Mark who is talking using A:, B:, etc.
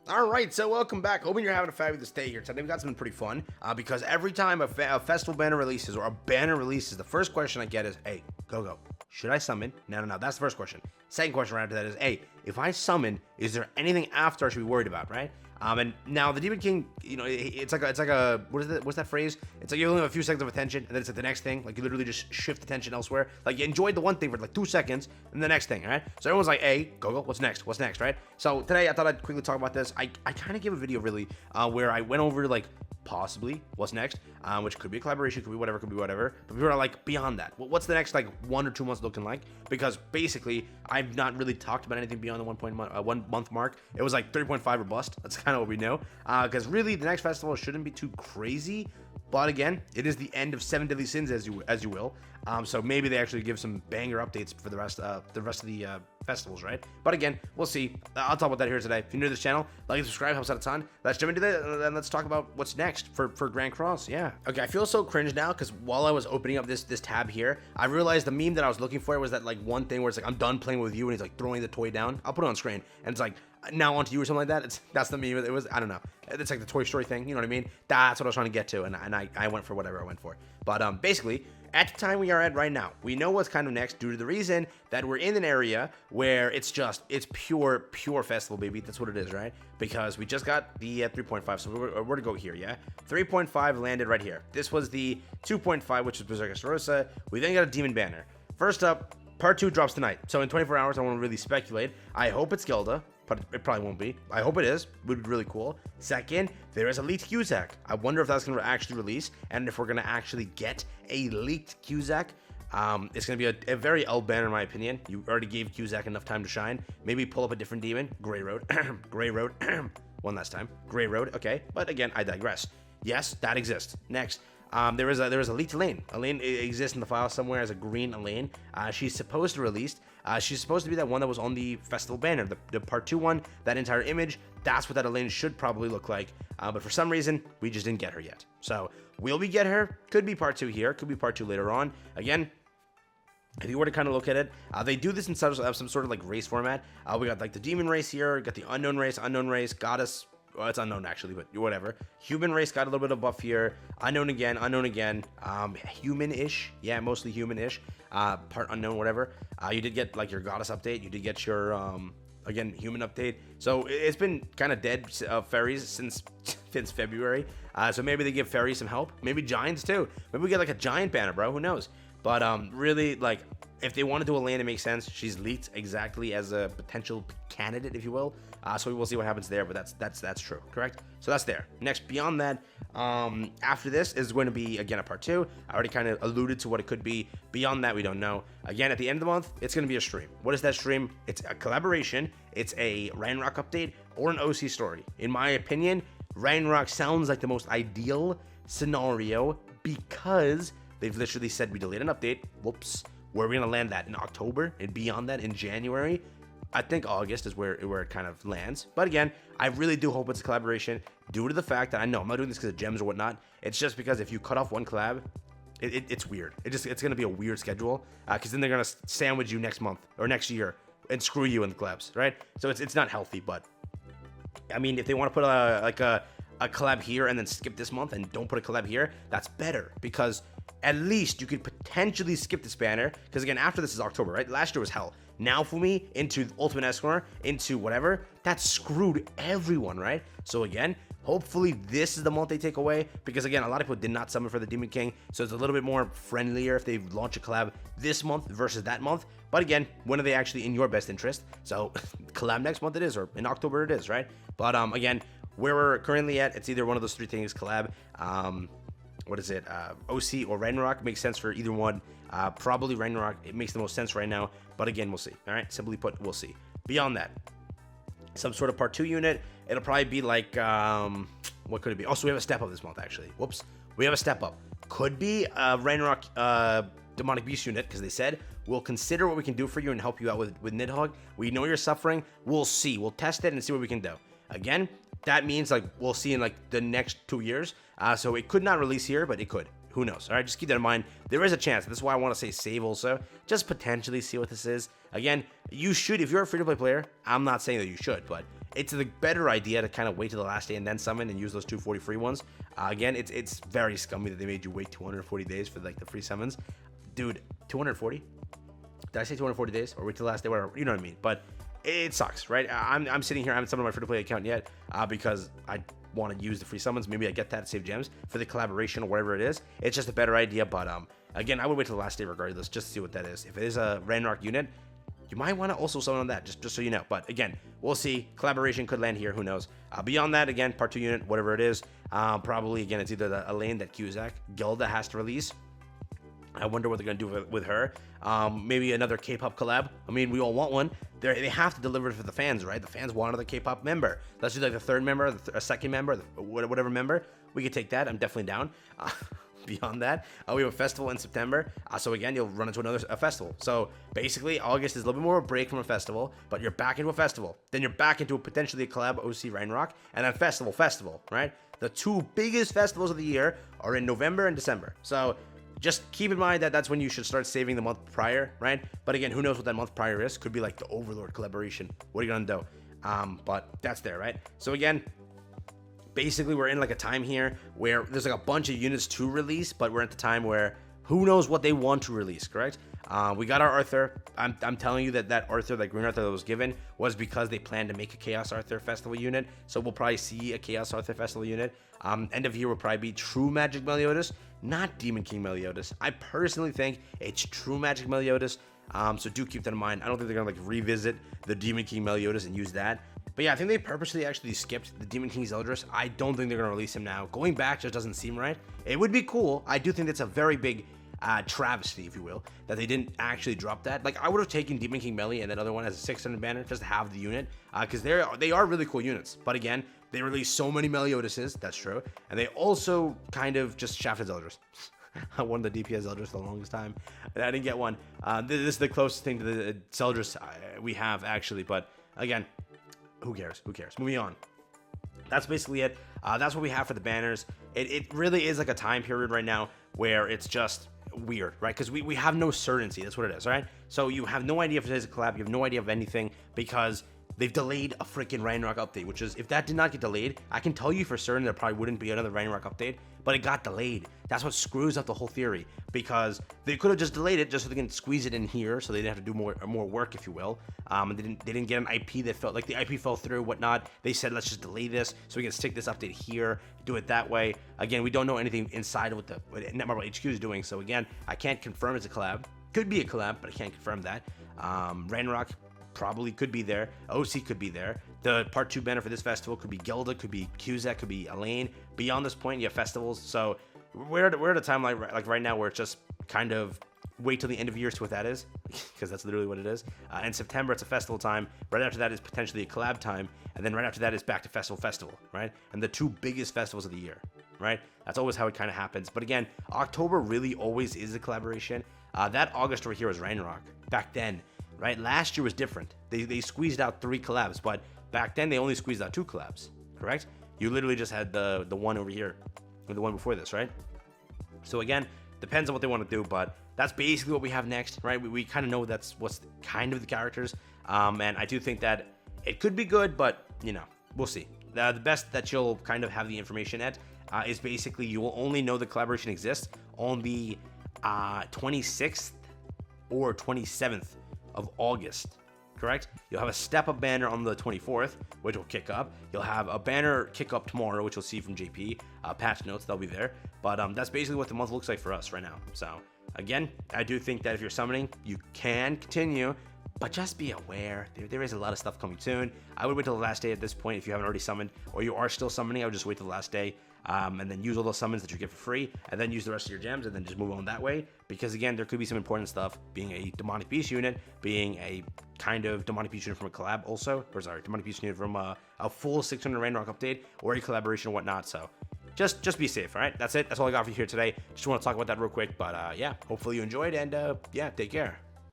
A: All right, so welcome back. Hoping you're having a fabulous day here. Today we got something pretty fun because every time a festival banner releases or a banner releases, the first question I get is, hey, GoGo, should I summon? No, that's the first question. Second question right after that is, hey, if I summon, is there anything after I should be worried about, right? And now the Demon King, it's like a what's that phrase? It's like you only have a few seconds of attention, and then it's like the next thing. Like you literally just shift attention elsewhere. Like you enjoyed the one thing for like 2 seconds, and the next thing, all right? So everyone's like, hey, GoGo, what's next? What's next, right? So today I thought I'd quickly talk about this. I kind of gave a video really where I went over like possibly what's next, which could be a collaboration, could be whatever, but people are like beyond that. What's the next like 1 or 2 months looking like? Because basically I've not really talked about anything beyond the 1 month mark. It was like 3.5 or bust. That's kind of what we know, because really the next festival shouldn't be too crazy. But again, it is the end of 7 Deadly Sins, as you will. So maybe they actually give some banger updates for the rest of the festivals, right? But again, we'll see. I'll talk about that here today. If you're new to this channel, like and subscribe, helps out a ton. Let's jump into that, and let's talk about what's next for Grand Cross. Yeah. Okay, I feel so cringe now because while I was opening up this tab here, I realized the meme that I was looking for was that like one thing where it's like, I'm done playing with you, and he's like throwing the toy down. I'll put it on screen, and it's like, now onto you or something like that. That's the meme. It was, I don't know. It's like the Toy Story thing. You know what I mean? That's what I was trying to get to, and I went for whatever I went for. But basically, at the time we are at right now, we know what's kind of next due to the reason that we're in an area where it's pure festival, baby. That's what it is, right? Because we just got the 3.5, so we're to go here, yeah? 3.5 landed right here. This was the 2.5, which is Berserker Starossa. We then got a Demon Banner. First up, Part 2 drops tonight. So in 24 hours, I won't really speculate. I hope it's Gilda, but it probably won't be. I hope it is. It would be really cool. Second, there is a leaked Cusack. I wonder if that's going to actually release, and if we're going to actually get a leaked Cusack. It's going to be a very L banner in my opinion. You already gave Cusack enough time to shine. Maybe pull up a different demon. Grey Road. Grey Road. One last time. Grey Road. Okay, but again, I digress. Yes, that exists. Next. There is a leaked Elaine. Elaine exists in the file somewhere as a green Elaine. She's supposed to release. She's supposed to be that one that was on the festival banner, the part 2 one. That entire image. That's what that Elaine should probably look like. But for some reason, we just didn't get her yet. So will we get her? Could be part 2 here. Could be part 2 later on. Again, if you were to kind of look at it, they do this in some sort of like race format. We got like the demon race here. We got the unknown race, goddess. Well, it's unknown actually, but whatever. Human race got a little bit of buff here. Unknown again. Human-ish. Yeah, mostly human-ish. Part unknown, whatever. You did get like your goddess update. You did get your, again, human update. So it's been kind of dead fairies since February. So maybe they give fairies some help. Maybe giants too. Maybe we get like a giant banner, bro. Who knows? But really, like, if they want to do a land, it makes sense. She's leaked exactly as a potential candidate, if you will. So we will see what happens there, but that's true, correct? So that's there. Next, beyond that, after this is going to be, again, a part 2. I already kind of alluded to what it could be. Beyond that, we don't know. Again, at the end of the month, it's going to be a stream. What is that stream? It's a collaboration. It's a RAGNAROK update or an OC story. In my opinion, RAGNAROK sounds like the most ideal scenario because they've literally said we delayed an update. Whoops. Where are we going to land that? In October? And beyond that, in January? I think August is where it kind of lands. But again, I really do hope it's a collaboration due to the fact that I know I'm not doing this because of gems or whatnot. It's just because if you cut off one collab, it's weird. It's going to be a weird schedule because then they're going to sandwich you next month or next year and screw you in the collabs, right? So it's not healthy. But I mean, if they want to put a collab here and then skip this month and don't put a collab here, that's better because at least you could potentially skip this banner because again, after this is October, right? Last year was hell. Now for me, into Ultimate Escort, into whatever, that screwed everyone, right? So again, hopefully this is the month they take away because again, a lot of people did not summon for the Demon King, so it's a little bit more friendlier if they launch a collab this month versus that month. But again, when are they actually in your best interest? So collab next month it is, or in October it is, right? But again, where we're currently at, it's either one of those 3 things, collab, what is it, OC or RAGNAROK. Makes sense for either one. Probably RAGNAROK. It makes the most sense right now, but again, we'll see. All right, simply put, we'll see. Beyond that, some sort of part 2 unit. It'll probably be like, what could it be? Also, we have a step up this month, actually. Whoops. We have a step up. Could be a RAGNAROK Demonic Beast unit, because they said, we'll consider what we can do for you and help you out with Nidhogg. We know you're suffering. We'll see. We'll test it and see what we can do. Again, that means like we'll see in like the next 2 years. So it could not release here, but it could. Who knows? All right, just keep that in mind. There is a chance. That's why I want to say save also. Just potentially see what this is. Again, you should, if you're a free-to-play player, I'm not saying that you should, but it's the better idea to kind of wait till the last day and then summon and use those 240 free ones. Again, it's very scummy that they made you wait 240 days for like the free summons. Dude, 240? Did I say 240 days or wait till the last day? Whatever, you know what I mean. But it sucks, right? I'm sitting here, I haven't summoned my free-to-play account yet because I want to use the free summons. Maybe I get that to save gems for the collaboration or whatever it is. It's just a better idea, but again, I would wait till the last day regardless, just to see what that is. If it is a RAGNARok unit, you might want to also summon on that, just so you know. But again, we'll see. Collaboration could land here, who knows. Beyond that, again, part 2 unit, whatever it is, probably, again, it's either a lane that Cusack Gilda has to release. I wonder what they're going to do with her. Maybe another K-pop collab. I mean, we all want one. They have to deliver it for the fans, right? The fans want another K-pop member. Let's do like the third member, a second member, whatever member. We could take that. I'm definitely down. Beyond that, we have a festival in September. So again, you'll run into another festival. So basically, August is a little bit more of a break from a festival, but you're back into a festival. Then you're back into potentially a collab OC RAGNARok, and then festival, right? The 2 biggest festivals of the year are in November and December. So just keep in mind that that's when you should start saving the month prior, right? But again, who knows what that month prior is? Could be like the Overlord collaboration. What are you gonna do? But that's there, right? So again, basically we're in like a time here where there's like a bunch of units to release, but we're at the time where who knows what they want to release, correct? We got our Arthur. I'm telling you that Arthur, that green Arthur that was given, was because they planned to make a Chaos Arthur festival unit. So we'll probably see a Chaos Arthur festival unit. End of year will probably be True Magic Meliodas, not Demon King Meliodas. I personally think it's True Magic Meliodas. So do keep that in mind. I don't think they're gonna like revisit the Demon King Meliodas and use that. But yeah, I think they purposely actually skipped the Demon King Zeldris. I don't think they're gonna release him now. Going back just doesn't seem right. It would be cool. I do think that's a very big travesty, if you will, that they didn't actually drop that. Like, I would have taken Demon King Melee and that other one as a 600 banner just to have the unit, because they are really cool units. But again, they released so many Meliodases, that's true, and they also kind of just shafted Zeldris. I wanted the DPS Zeldris for the longest time, and I didn't get one. This is the closest thing to the Zeldris we have, actually, but again, who cares? Who cares? Moving on. That's basically it. That's what we have for the banners. It really is like a time period right now where it's just weird, right? Because we have no certainty. That's what it is, right? So you have no idea if it is a collab. You have no idea of anything because they've delayed a freaking RAGNARok update, which is, if that did not get delayed, I can tell you for certain there probably wouldn't be another RAGNARok update, but it got delayed. That's what screws up the whole theory, because they could have just delayed it just so they can squeeze it in here, so they didn't have to do more work, if you will. They didn't get an IP that felt like the IP fell through, whatnot. They said, let's just delay this so we can stick this update here, do it that way. Again, we don't know anything inside of what Netmarble HQ is doing, so again, I can't confirm it's a collab. Could be a collab, but I can't confirm that. RAGNARok probably could be there. OC could be there. The part 2 banner for this festival could be Gilda, could be Cusack, could be Elaine. Beyond this point, you have festivals. So we're at a time like right now where it's just kind of wait till the end of year to see what that is, because that's literally what it is. In September, it's a festival time. Right after that is potentially a collab time, and then right after that is back to festival, right? And the 2 biggest festivals of the year, right? That's always how it kind of happens. But again, October really always is a collaboration. That August over here was RAGNARok back then, right? Last year was different. They squeezed out 3 collabs, but back then they only squeezed out 2 collabs, correct? You literally just had the one over here, or the one before this, right? So again, depends on what they want to do, but that's basically what we have next, right? We kind of know that's what's kind of the characters, and I do think that it could be good, but you know, we'll see. The best that you'll kind of have the information at is basically you will only know the collaboration exists on the 26th or 27th of August, correct? You'll have a step-up banner on the 24th, which will kick up. You'll have a banner kick up tomorrow, which you'll see from JP. Patch notes, they'll be there. But that's basically what the month looks like for us right now. So, again, I do think that if you're summoning, you can continue, but just be aware. There is a lot of stuff coming soon. I would wait till the last day at this point if you haven't already summoned, or you are still summoning. I would just wait till the last day. And then use all those summons that you get for free, and then use the rest of your gems, and then just move on that way. Because again, there could be some important stuff, being a Demonic Beast unit, being a kind of Demonic Beast unit from a collab also, or sorry, Demonic Beast unit from a full 600 RAGNARok update, or a collaboration or whatnot. So just be safe, all right? That's it. That's all I got for you here today. Just want to talk about that real quick, but yeah, hopefully you enjoyed, and yeah, take care.